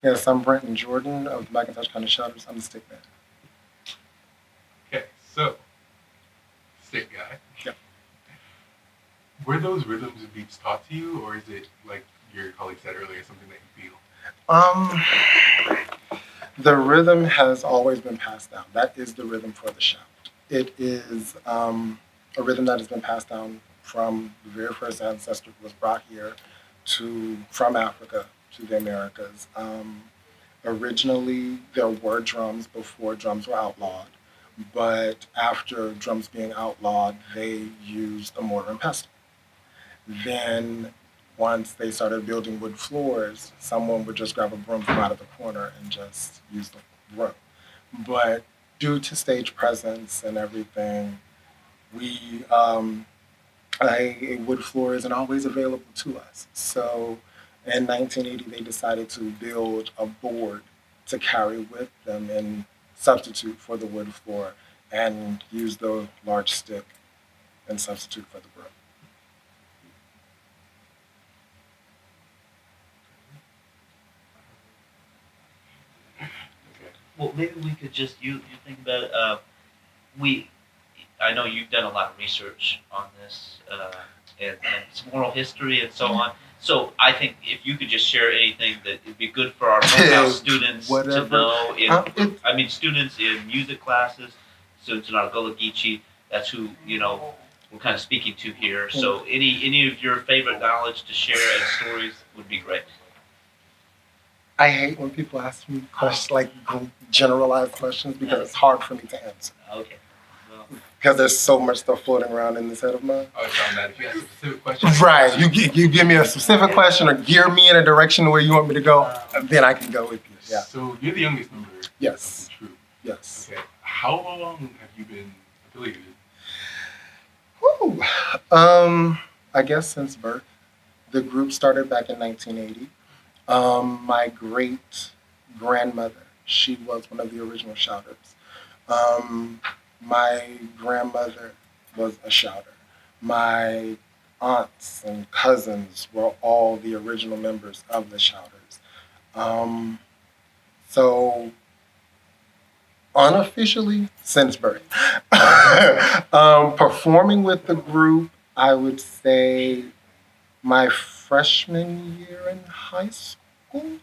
Yes, I'm Brenton Jordan of the McIntosh County Shouters. I'm the stick man. Okay, so stick guy. Yep. Were those rhythms and beats taught to you, or is it like your colleague said earlier, something that you feel? Um, the rhythm has always been passed down. That is the rhythm for the shout. It is a rhythm that has been passed down from the very first ancestor who was brought here from Africa to the Americas. Originally, there were drums before drums were outlawed, but after drums being outlawed, they used a mortar and pestle. Then, once they started building wood floors, someone would just grab a broom from out of the corner and just use the broom. But due to stage presence and everything, we a wood floor isn't always available to us. So in 1980, they decided to build a board to carry with them and substitute for the wood floor and use the large stick and substitute for the broom. Well, maybe we could just you think about it. We I know you've done a lot of research on this and some oral history and so on. So I think if you could just share anything that would be good for our Morehouse students Whatever. to know. It, I mean, students in music classes, students in our Gullah Geechee. That's who we're kind of speaking to here. So any of your favorite knowledge to share and stories would be great. I hate when people ask me questions like generalized questions because it's hard for me to answer Okay. Well, because there's so much stuff floating around in this head of mine. I found that if you ask a specific question. Right. You give me a specific question or gear me in a direction where you want me to go, then I can go with you. Yeah. So you're the youngest member. Yes. Of the troop. Yes. Okay. How long have you been affiliated? Whew. I guess since birth. The group started back in 1980. My great grandmother, she was one of the original shouters. My grandmother was a shouter. My aunts and cousins were all the original members of the shouters. Um, so unofficially, since birth. Performing with the group, I would say my freshman year in high school.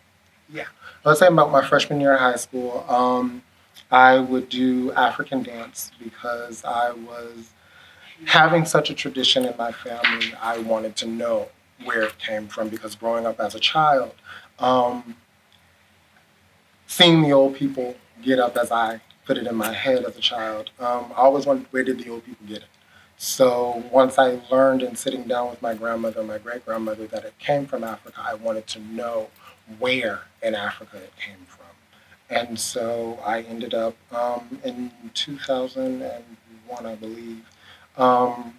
Yeah, let's say about my freshman year in high school. I would do African dance because I was having such a tradition in my family. I wanted to know where it came from because growing up as a child, um, seeing the old people get up as I put it in my head as a child, I always wondered where did the old people get it. So once I learned in sitting down with my grandmother and my great grandmother that it came from Africa, I wanted to know where in Africa it came from. And so I ended up in 2001, I believe. Um,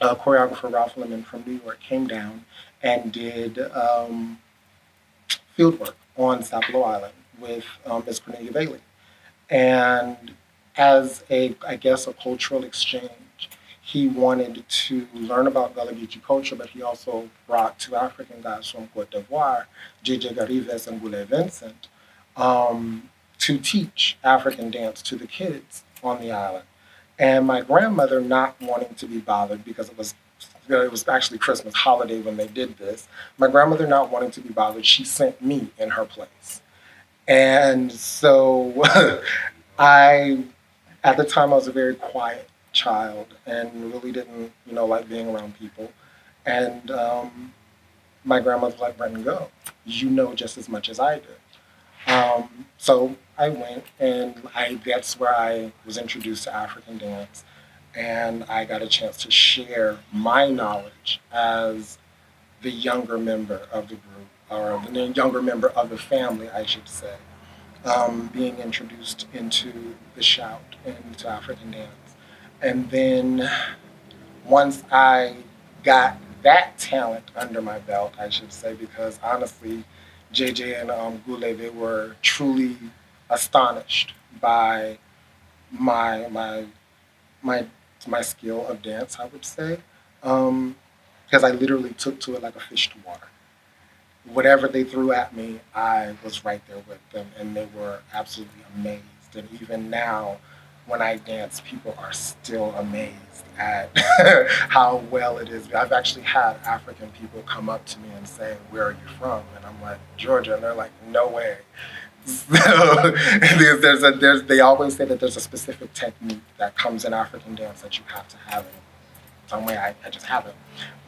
Choreographer Ralph Lemon from New York came down and did field work on Sapelo Island with Miss Cornelia Bailey. And as I guess, a cultural exchange, he wanted to learn about Gullah Geechee culture, but he also brought two African guys from Cote d'Ivoire, J.J. Garives and Gule Vincent, to teach African dance to the kids on the island. And my grandmother, not wanting to be bothered because it was actually Christmas holiday when they did this. My grandmother, not wanting to be bothered, she sent me in her place. And so I, at the time, I was a very quiet child and really didn't, like being around people. And my grandmother was like, Brenton, go. You know just as much as I do. So I went, and that's where I was introduced to African dance. And I got a chance to share my knowledge as the younger member of the group, or the younger member of the family, I should say, being introduced into the shout and into African dance. And then once I got that talent under my belt, I should say, because honestly, JJ and Gule, they were truly astonished by my my my my skill of dance, I would say, because I literally took to it like a fish to water. whatever they threw at me, I was right there with them, and they were absolutely amazed. And even now, when I dance, people are still amazed at how well it is. I've actually had African people come up to me and say, "Where are you from?" And I'm like, "Georgia," and they're like, "No way." So they always say that there's a specific technique that comes in African dance that you have to have it. Some way I just have it.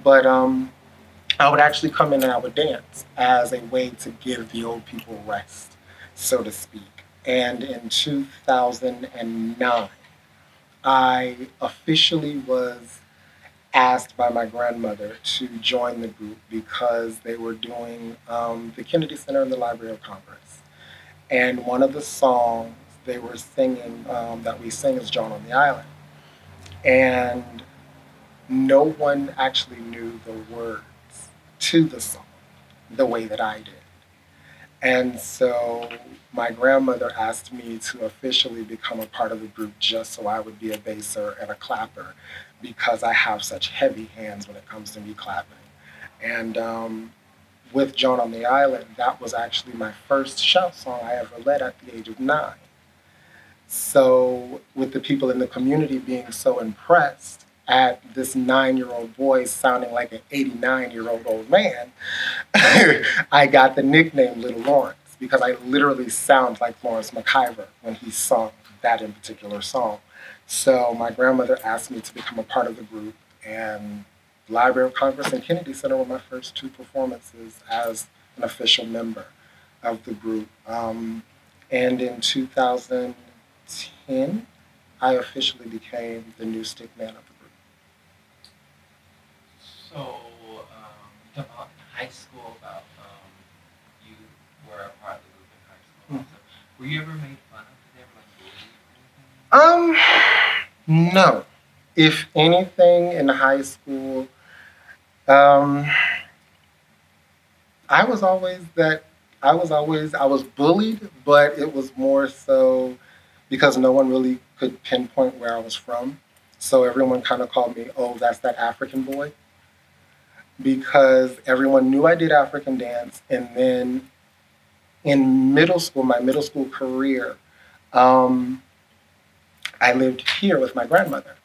But I would actually come in and I would dance as a way to give the old people rest, so to speak. And in 2009, I officially was asked by my grandmother to join the group because they were doing the Kennedy Center in the Library of Congress. And one of the songs they were singing that we sing is John on the Island. And no one actually knew the words to the song the way that I did. And so my grandmother asked me to officially become a part of the group just so I would be a basser and a clapper because I have such heavy hands when it comes to me clapping. And with John on the Island, that was actually my first shout song I ever led at the age of 9. So, with the people in the community being so impressed at this 9-year-old boy sounding like an 89-year-old old man, I got the nickname Little Lawrence because I literally sound like Lawrence McIver when he sung that in particular song. So, my grandmother asked me to become a part of the group, and Library of Congress and Kennedy Center were my first 2 performances as an official member of the group. And in 2010, I officially became the new stick man of the group. So, you talked about in high school about you were a part of the group in high school. Mhm. So, were you ever made fun of? Did they ever like bully you or anything? No. If anything, in high school, um, I was always that. I was bullied, but it was more so because no one really could pinpoint where I was from. So everyone kind of called me, "Oh, that's that African boy," because everyone knew I did African dance. And then in middle school, my middle school career, um, I lived here with my grandmother.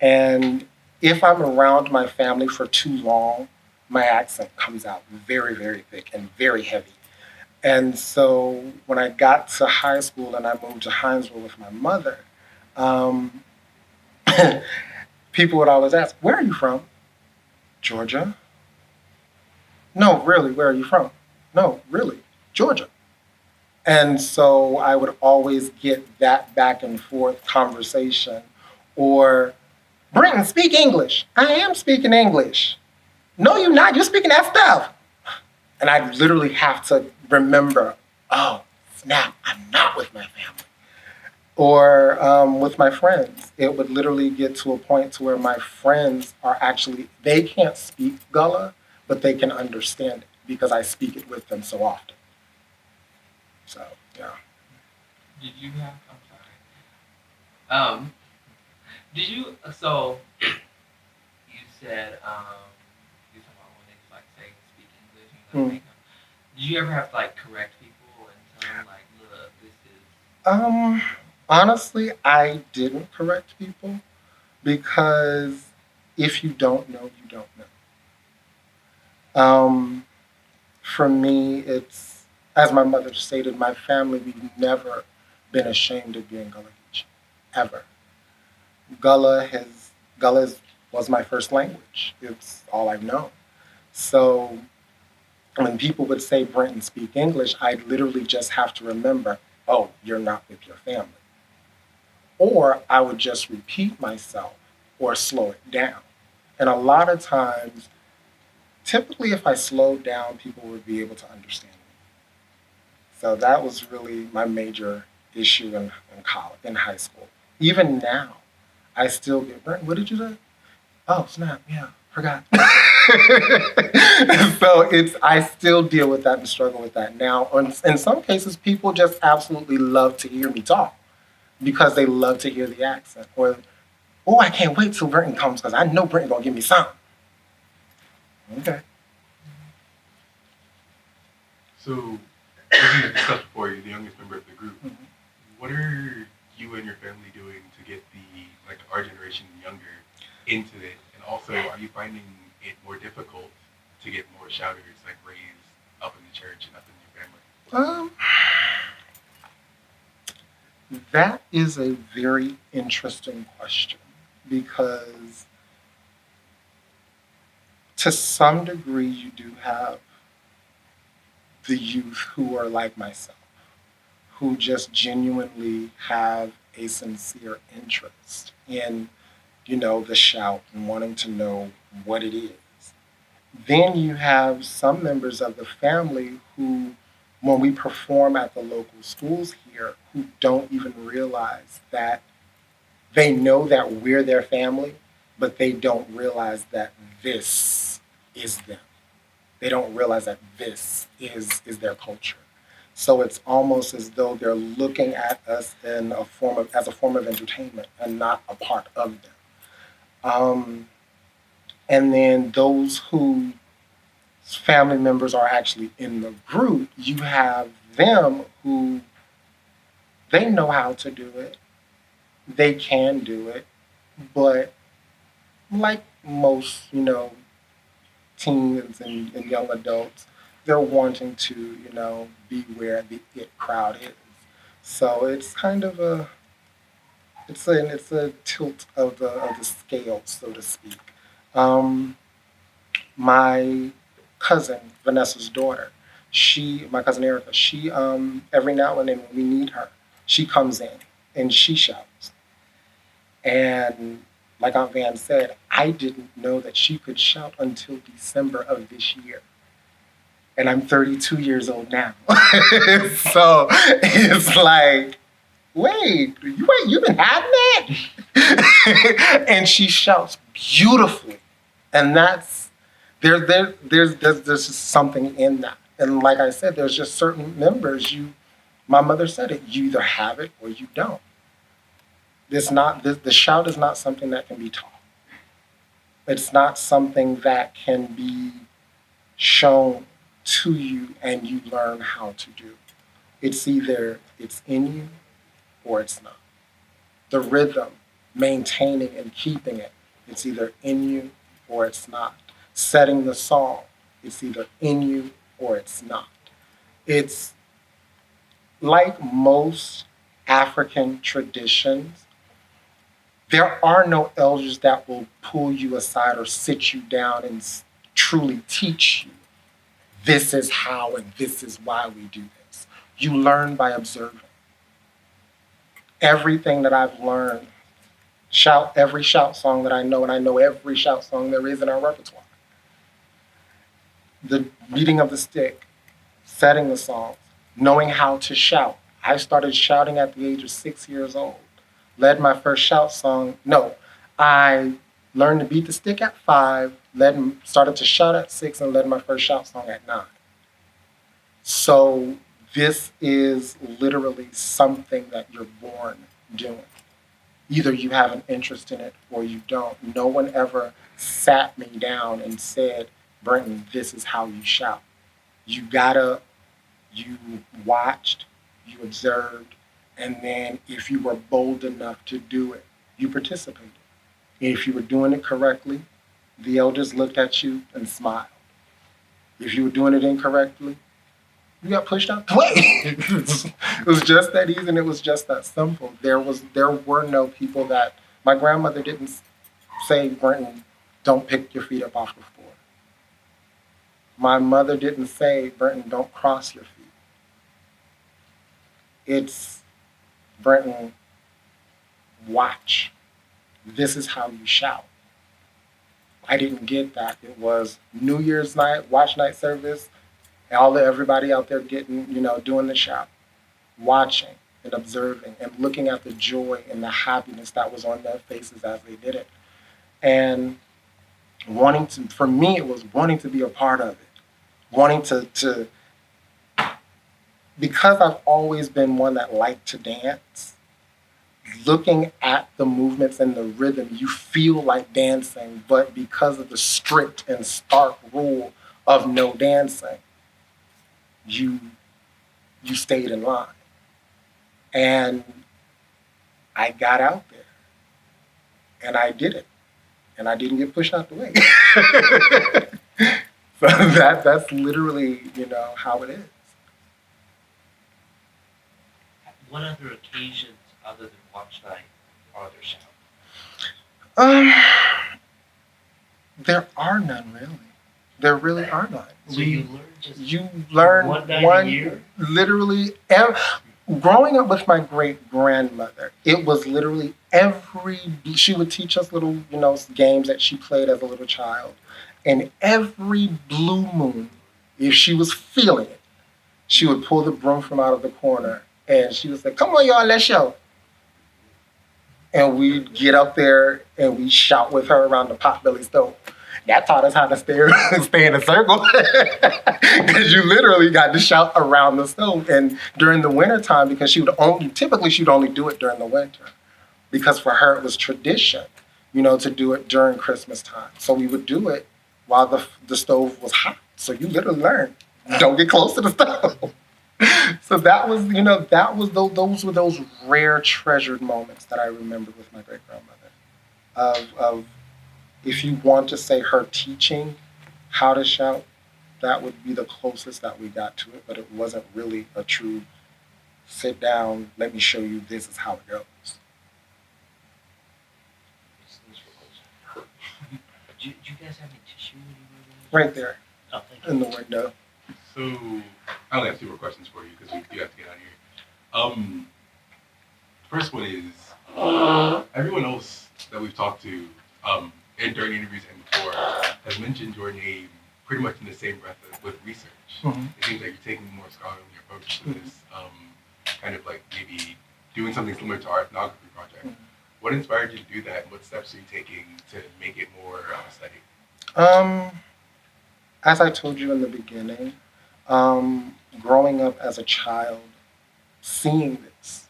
And if I'm around my family for too long, my accent comes out very, very thick and very heavy. And so when I got to high school and I moved to Hinesville with my mother, um, people would always ask, "Where are you from?" "Georgia." "No, really, where are you from?" "No, really, Georgia." And so I would always get that back and forth conversation. Or, "Brenton, speak English." "I am speaking English." "No, you're not. You're speaking that stuff." And I literally have to remember, oh, snap, I'm not with my family. Or with my friends, it would literally get to a point to where my friends are actually, they can't speak Gullah, but they can understand it because I speak it with them so often. So, yeah. Did you have? I'm sorry. Did you? So you said you talking about when they like say speak English and you gotta Mm. make them. Did you ever have to like correct people and tell them like, look, this is. Um, Honestly, I didn't correct people because if you don't know, you don't know. For me, it's, as my mother stated, my family, we've never been ashamed of being Gullah Geechee, ever. Gullah was my first language. It's all I've known. So when people would say, "Brenton, speak English," I'd literally just have to remember, oh, you're not with your family. Or I would just repeat myself or slow it down. And a lot of times, typically if I slowed down, people would be able to understand me. So that was really my major issue in college, in high school. Even now, I still get, "Brenton, what did you say?" "Oh, snap, yeah, forgot." So I still deal with that and struggle with that now. In some cases, people just absolutely love to hear me talk because they love to hear the accent. Or, "Oh, I can't wait till Brenton comes because I know Brenton gonna give me something." Okay. So, as you discussed before, you're the youngest member of the group. Mhm. What are you and your family doing to get our generation younger into it? And also, are you finding it more difficult to get more shouters raised up in the church and up in your family? That is a very interesting question because to some degree you do have the youth who are like myself, who just genuinely have a sincere interest in, the shout and wanting to know what it is. Then you have some members of the family who, when we perform at the local schools here, who don't even realize that they know that we're their family, but they don't realize that this is them. They don't realize that this is their culture. So it's almost as though they're looking at us as a form of entertainment and not a part of them. And then those whose family members are actually in the group, you have them who they know how to do it, they can do it, but like most, teens and young adults, they're wanting to, be where the it crowd is. So it's kind of it's a tilt of the scale, so to speak. Um, my cousin Vanessa's daughter, my cousin Erica, she every now and then when we need her, she comes in and she shouts. And like Aunt Van said, I didn't know that she could shout until December of this year. And I'm 32 years old now. So it's like, wait, you've been having that? And she shouts beautifully. And there's just something in that. And like I said, there's just certain members my mother said it, you either have it or you don't. The shout is not something that can be taught. It's not something that can be shown to you and you learn how to do. It's either it's in you or it's not. The rhythm, maintaining and keeping it, it's either in you or it's not. Setting the song, it's either in you or it's not. It's like most African traditions, there are no elders that will pull you aside or sit you down and truly teach you this is how and this is why we do this. You learn by observing. Everything that I've learned, every shout song that I know, and I know every shout song there is in our repertoire. The beating of the stick, setting the songs, knowing how to shout. I started shouting at the age of 6 years old. Led my first shout song. No, I learned to beat the stick at 5, started to shout at 6, and led my first shout song at 9. So this is literally something that you're born doing. Either you have an interest in it or you don't. No one ever sat me down and said, Brenton, this is how you shout. You watched, you observed, and then if you were bold enough to do it, you participated. If you were doing it correctly, the elders looked at you and smiled. If you were doing it incorrectly, you got pushed out the way. It was just that easy and it was just that simple. There were no people that, my grandmother didn't say, Brenton, don't pick your feet up off the floor. My mother didn't say, Brenton, don't cross your feet. It's, Brenton, watch. This is how you shout. I didn't get that. It was New Year's night, watch night service, everybody out there getting, doing the shout, watching and observing and looking at the joy and the happiness that was on their faces as they did it. And for me, it was wanting to be a part of it. Wanting to because I've always been one that liked to dance, looking at the movements and the rhythm, you feel like dancing, but because of the strict and stark rule of no dancing, you stayed in line. And I got out there and I did it. And I didn't get pushed out the way. So that's literally, how it is. What other occasions other than watch night are there shout? Um, there are none really. There really are none. So you learn just You learn one night a year? literally. Growing up with my great grandmother, it was literally she would teach us little, games that she played as a little child. And every blue moon, if she was feeling it, she would pull the broom from out of the corner and she would say, "Come on, y'all, let's show." And we'd get up there and we'd shout with her around the potbelly stove. That taught us how to stay in a circle. Because you literally got to shout around the stove. And during the wintertime, because she'd only do it during the winter. Because for her, it was tradition, to do it during Christmas time. So we would do it while the stove was hot. So you literally learn, don't get close to the stove. So that was, those were those rare treasured moments that I remember with my great grandmother. Of if you want to say her teaching how to shout, that would be the closest that we got to it, but it wasn't really a true sit down, let me show you this is how it goes. Do you guys have any tissue anywhere? Right there Oh, thank in you. the window. So I only have two more questions for you because we do have to get out of here. First one is everyone else that we've talked to, and during interviews and before, has mentioned your name pretty much in the same breath with research. Mhm. It seems like you're taking a more scholarly approach to this, kind of like maybe doing something similar to our ethnography project. Mhm. What inspired you to do that, and what steps are you taking to make it more studied? As I told you in the beginning, growing up as a child, seeing this,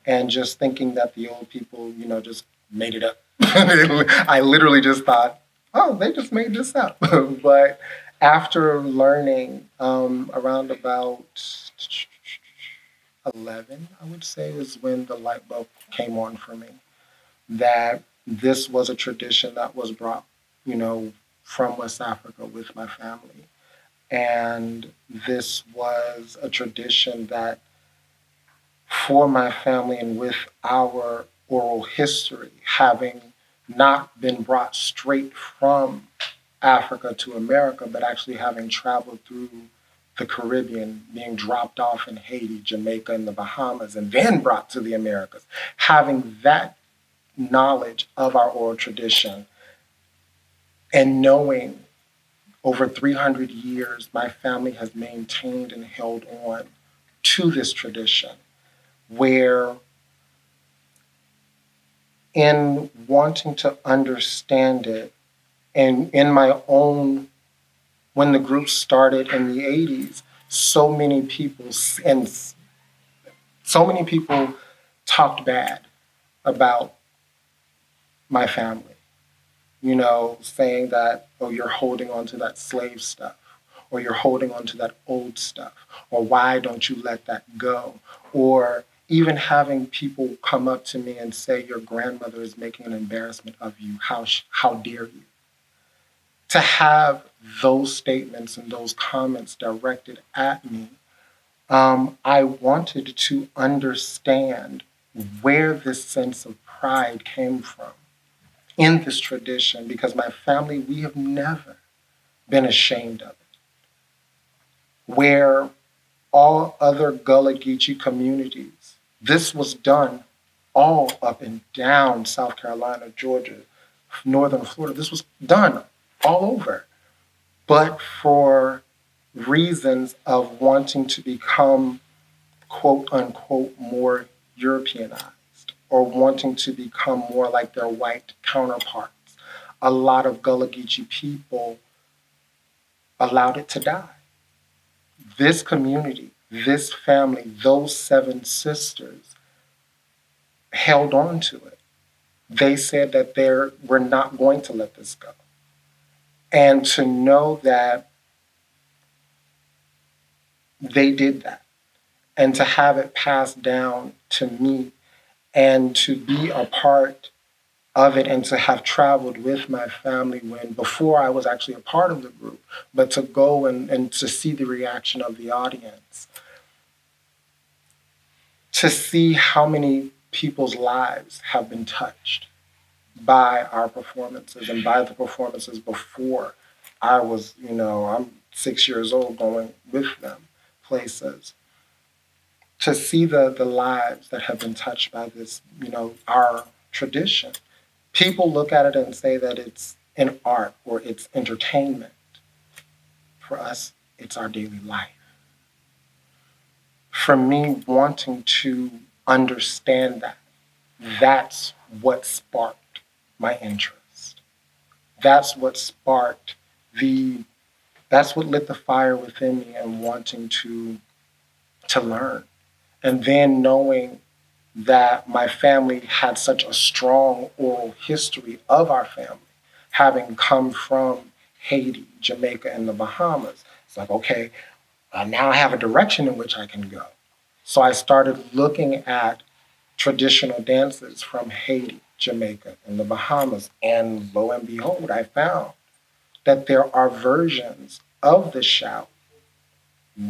and just thinking that the old people, just made it up. I literally just thought, oh, they just made this up. But after learning around about 11, I would say, is when the light bulb came on for me, that this was a tradition that was brought, from West Africa with my family. And this was a tradition that, for my family and with our oral history, having not been brought straight from Africa to America, but actually having traveled through the Caribbean, being dropped off in Haiti, Jamaica, and the Bahamas, and then brought to the Americas, having that knowledge of our oral tradition and knowing over 300 years my family has maintained and held on to this tradition, where in wanting to understand it, and in my own, when the group started in the 80s, so many people talked bad about my family, saying that, oh, you're holding on to that slave stuff, or you're holding on to that old stuff, or why don't you let that go? Or even having people come up to me and say, your grandmother is making an embarrassment of you. How dare you? To have those statements and those comments directed at me, I wanted to understand where this sense of pride came from in this tradition, because my family, we have never been ashamed of it. Where all other Gullah Geechee communities, this was done all up and down South Carolina, Georgia, northern Florida. This was done all over. But for reasons of wanting to become, quote unquote, more Europeanized, or wanting to become more like their white counterparts, a lot of Gullah Geechee people allowed it to die. This community, this family, those 7 sisters held on to it. They said that we're not going to let this go. And to know that they did that. And to have it passed down to me and to be a part of it and to have traveled with my family when before I was actually a part of the group, but to go and to see the reaction of the audience, to see how many people's lives have been touched by our performances and by the performances before I was, I'm 6 years old going with them places. To see the lives that have been touched by this, our tradition. People look at it and say that it's an art or it's entertainment. For us, it's our daily life. For me, wanting to understand that, that's what sparked my interest. That's what sparked that's what lit the fire within me and wanting to learn. And then knowing that my family had such a strong oral history of our family, having come from Haiti, Jamaica, and the Bahamas. It's like, okay, now I have a direction in which I can go. So I started looking at traditional dances from Haiti, Jamaica, and the Bahamas. And lo and behold, I found that there are versions of the shout.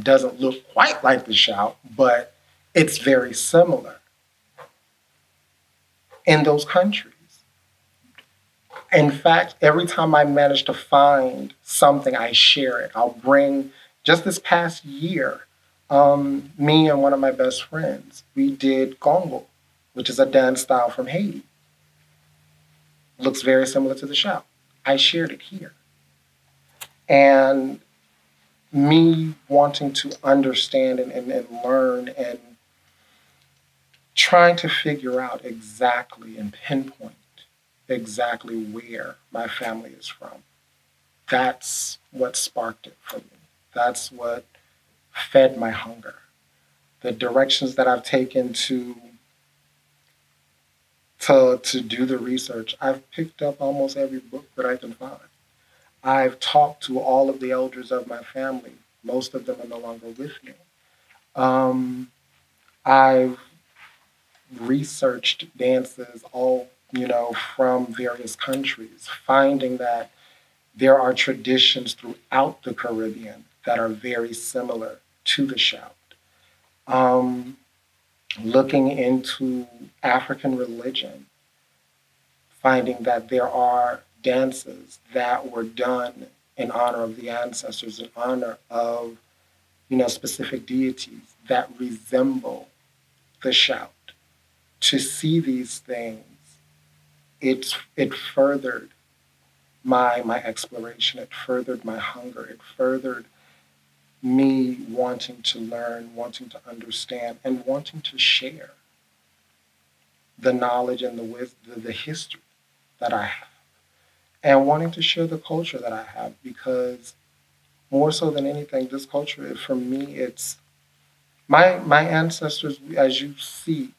Doesn't look quite like the shout, but it's very similar in those countries. In fact, every time I manage to find something, I share it. I'll bring, just this past year, me and one of my best friends, we did Congo, which is a dance style from Haiti. Looks very similar to the shout. I shared it here. And me wanting to understand and learn and trying to figure out exactly and pinpoint exactly where my family is from. That's what sparked it for me. That's what fed my hunger. The directions that I've taken to do the research, I've picked up almost every book that I can find. I've talked to all of the elders of my family. Most of them are no longer with me. I've researched dances all, from various countries, finding that there are traditions throughout the Caribbean that are very similar to the shout. Um, Looking into African religion, finding that there are dances that were done in honor of the ancestors, in honor of, specific deities that resemble the shout. To see these things, it furthered my exploration. It furthered my hunger. It furthered me wanting to learn, wanting to understand, and wanting to share the knowledge and the wisdom, the history that I have, and wanting to share the culture that I have. Because more so than anything, this culture, for me, it's my ancestors. As you see,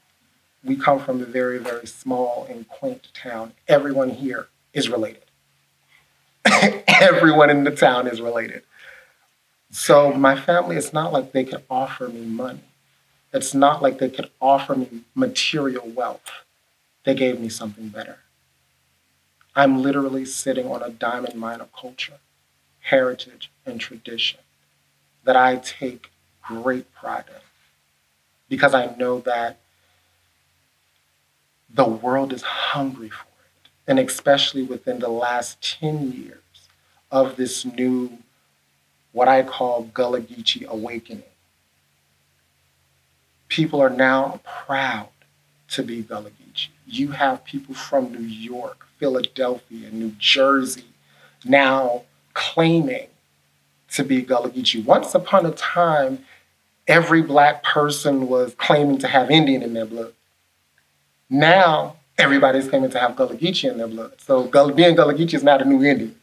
we come from a very, very small and quaint town. Everyone here is related. Everyone in the town is related. So my family, it's not like they could offer me money. It's not like they could offer me material wealth. They gave me something better. I'm literally sitting on a diamond mine of culture, heritage, and tradition that I take great pride in because I know that the world is hungry for it. And especially within the last 10 years of this new, what I call Gullah Geechee awakening. People are now proud to be Gullah Geechee. You have people from New York, Philadelphia, New Jersey now claiming to be Gullah Geechee. Once upon a time, every Black person was claiming to have Indian in their blood. Now, everybody's claiming to have Gullah Geechee in their blood. So being Gullah Geechee is not a new Indian.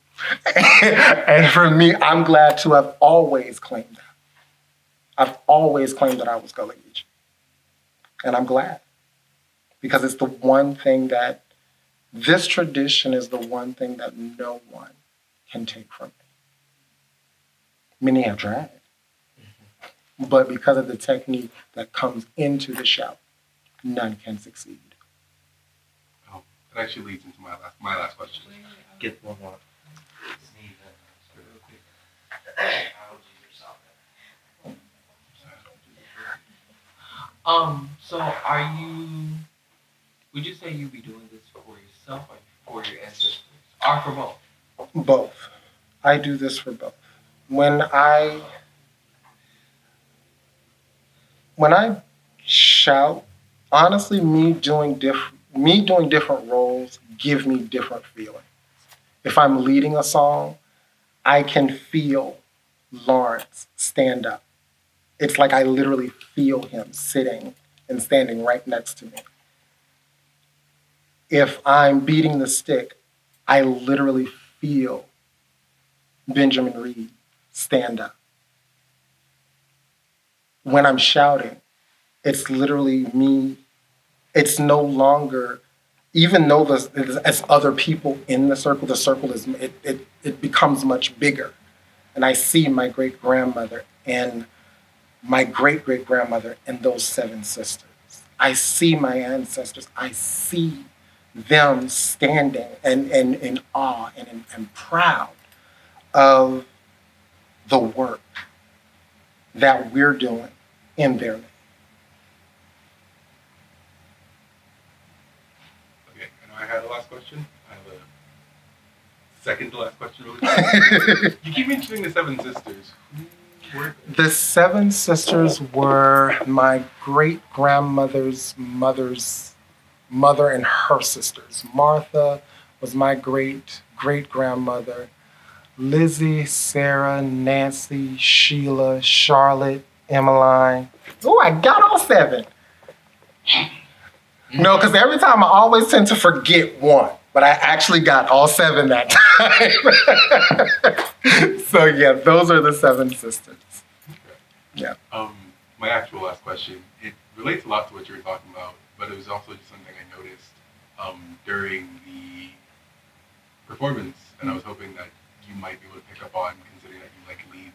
And for me, I'm glad to have always claimed that. I've always claimed that I was Gullah Geechee. And I'm glad. Because it's the one thing that, this tradition is the one thing that no one can take from me. Many have tried. But because of the technique that comes into the shout, none can succeed. Oh, that actually leads into my last question. Get one more. Sneeze in real quick. Allergies or something. So would you say you be doing this for yourself or for your ancestors? Or for both? Both. I do this for both. When I shout, honestly, me doing different roles give me different feelings. If I'm leading a song, I can feel Lawrence stand up. It's like I literally feel him sitting and standing right next to me. If I'm beating the stick, I literally feel Benjamin Reed stand up. When I'm shouting, it's literally me. It's no longer, even though there's other people in the circle is it becomes much bigger. And I see my great grandmother and my great great grandmother and those 7 sisters. I see my ancestors. I see them standing and in awe and proud of the work that we're doing in their name. Okay, I know I had a last question. I have a second to last question really fast. You keep mentioning the 7 sisters. Who were they? The 7 sisters were my great grandmother's mother's mother and her sisters. Martha was my great great grandmother. Lizzie, Sarah, Nancy, Sheila, Charlotte, Emmeline. Oh, I got all 7. No, because every time I always tend to forget one, but I actually got all 7 that time. So yeah, those are the 7 sisters. Yeah. My actual last question, it relates a lot to what you were talking about, but it was also just something I noticed during the performance, and I was hoping that you might be able to pick up on, considering that you lead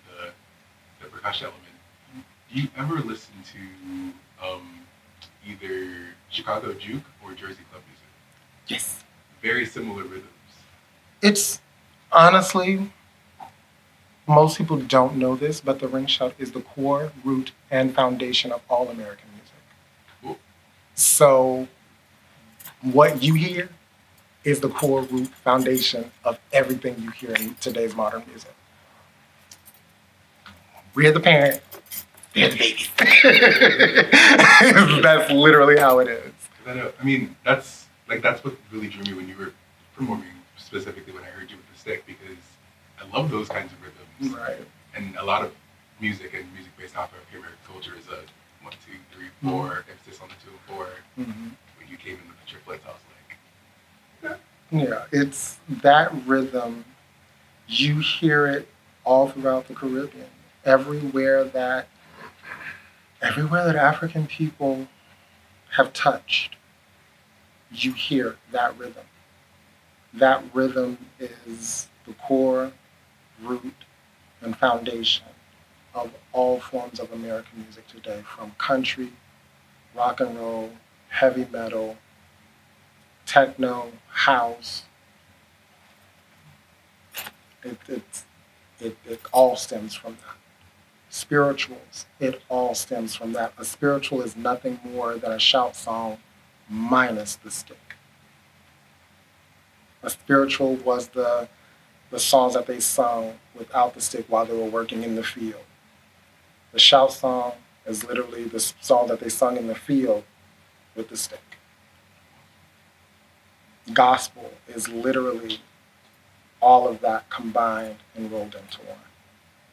the percussion element. Do you ever listen to either Chicago juke or Jersey club music? Yes. Very similar rhythms. It's honestly, most people don't know this, but the ring shout is the core, root, and foundation of all American music. Cool. So what you hear is the core, root, foundation of everything you hear in today's modern music. We're the parent, they're the babies. That's literally how it is. I mean, that's what really drew me when you were performing, specifically when I heard you with the stick, because I love those kinds of rhythms. Right. And a lot of music and music based off of American culture is a 1, 2, 3, 4 emphasis on the 2 and 4. Mm-hmm. When you came in with the triplets, I was like, Yeah, it's that rhythm. You hear it all throughout the Caribbean. Everywhere that African people have touched, you hear that rhythm. That rhythm is the core, root, and foundation of all forms of American music today, from country, rock and roll, heavy metal, techno, house. It all stems from that. Spirituals, it all stems from that. A spiritual is nothing more than a shout song minus the stick. A spiritual was the songs that they sung without the stick while they were working in the field. The shout song is literally the song that they sung in the field with the stick. Gospel is literally all of that combined and rolled into one.